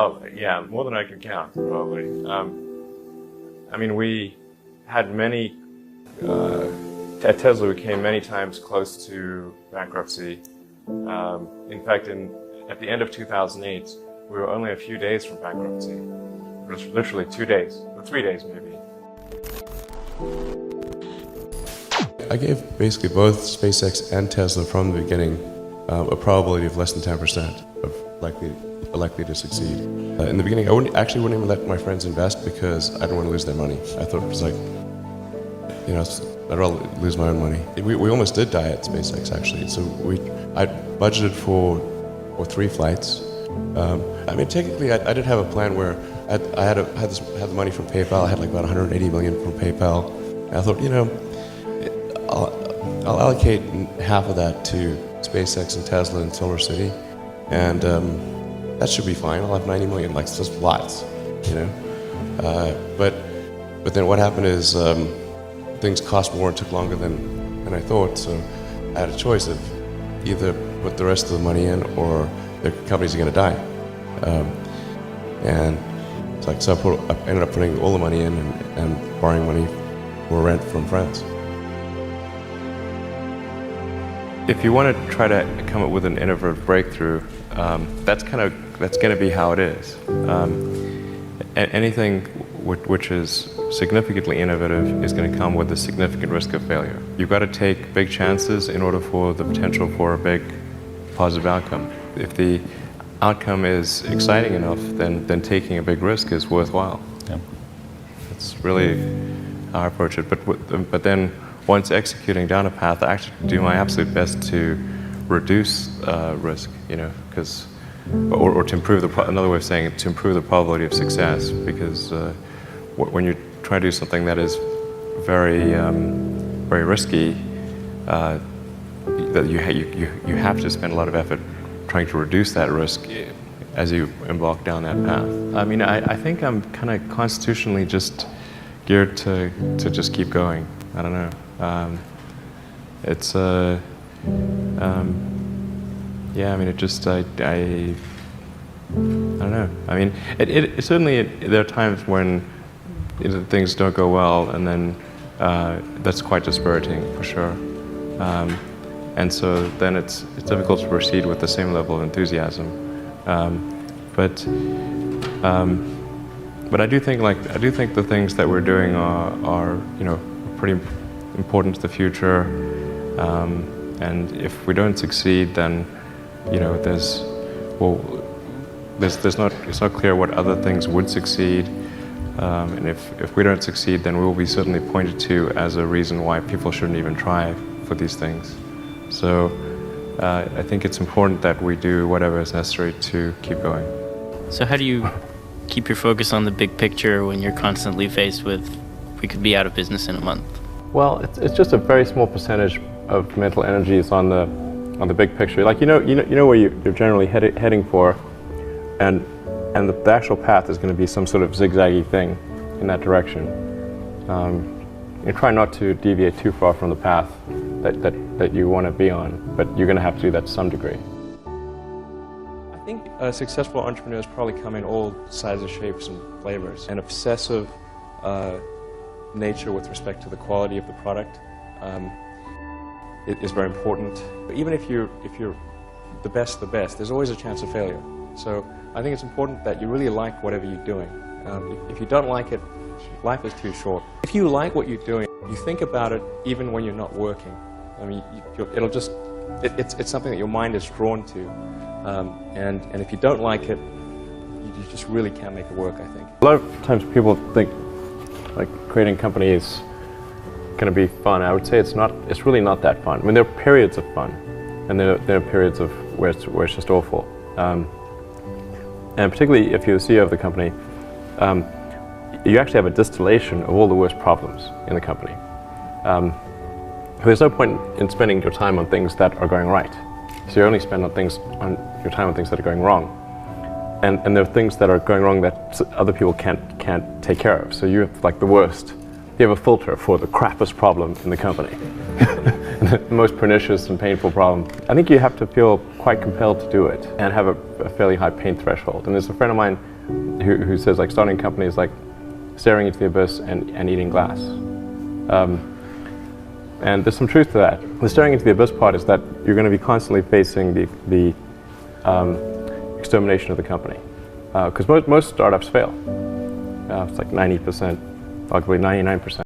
Oh, yeah, more than I can count, probably. I mean, we had many, at Tesla we came many times close to bankruptcy. In fact, at the end of 2008, we were only a few days from bankruptcy. Literally 2 days, or 3 days maybe. I gave basically both SpaceX and Tesla from the beginning a probability of less than 10% of likely to succeed. In the beginning, I wouldn't even let my friends invest because I didn't want to lose their money. I thought it was like, you know, I'd rather lose my own money. We almost did die at SpaceX actually. So I budgeted for 3 flights. I mean, technically, I did have a plan where I had the money from PayPal. I had like about 180 million from PayPal. And I thought, you know, I'll allocate half of that to SpaceX and Tesla and Solar City, and that should be fine. I'll have 90 million, like just lots, you know. But then what happened is things cost more and took longer than I thought. So I had a choice of either put the rest of the money in or the companies are going to die. And it's like, so I ended up putting all the money in and borrowing money for rent from friends. If you want to try to come up with an innovative breakthrough, that's going to be how it is. Anything which is significantly innovative is going to come with a significant risk of failure. You've got to take big chances in order for the potential for a big positive outcome. If the outcome is exciting enough, then taking a big risk is worthwhile. Yeah. That's really how I approach it. But then once executing down a path, I actually do my absolute best to reduce risk, you know, or to improve another way of saying it, to improve the probability of success, because when you try to do something that is very, very risky, that you have to spend a lot of effort trying to reduce that risk as you embark down that path. I mean, I think I'm kind of constitutionally just geared to just keep going. I don't know. It's yeah. I mean, it just I don't know. I mean, it certainly there are times when things don't go well, and then that's quite dispiriting for sure. And so then it's difficult to proceed with the same level of enthusiasm. But I do think the things that we're doing are you know, pretty important to the future. And if we don't succeed, then you know it's not clear what other things would succeed. And if we don't succeed, then we will be certainly pointed to as a reason why people shouldn't even try for these things. So I think it's important that we do whatever is necessary to keep going. So how do you keep your focus on the big picture when you're constantly faced with, we could be out of business in a month? Well, it's just a very small percentage of mental energy is on the big picture. Like you know where you're generally heading for, and the actual path is going to be some sort of zigzaggy thing in that direction. You try not to deviate too far from the path that you want to be on, but you're going to have to do that to some degree. I think successful entrepreneurs probably come in all sizes, shapes, and flavors. An obsessive nature with respect to the quality of the product is very important. Even if you're the best, there's always a chance of failure. So I think it's important that you really like whatever you're doing. If you don't like it, life is too short. If you like what you're doing, you think about it even when you're not working. I mean, it's something that your mind is drawn to. And if you don't like it, you just really can't make it work, I think. A lot of times people think like creating a company is going to be fun. I would say it's not. It's really not that fun. I mean, there are periods of fun, and there are periods of where it's just awful. And particularly if you're the CEO of the company, you actually have a distillation of all the worst problems in the company. There's no point in spending your time on things that are going right. So you only spend your time on things that are going wrong. And there are things that are going wrong that other people can't take care of. So you have like the worst. You have a filter for the crappiest problem in the company. And the most pernicious and painful problem. I think you have to feel quite compelled to do it and have a fairly high pain threshold. And there's a friend of mine who says like starting a company is like staring into the abyss and eating glass. And there's some truth to that. The staring into the abyss part is that you're going to be constantly facing the extermination of the company. Because most startups fail. It's like 90%, arguably 99%.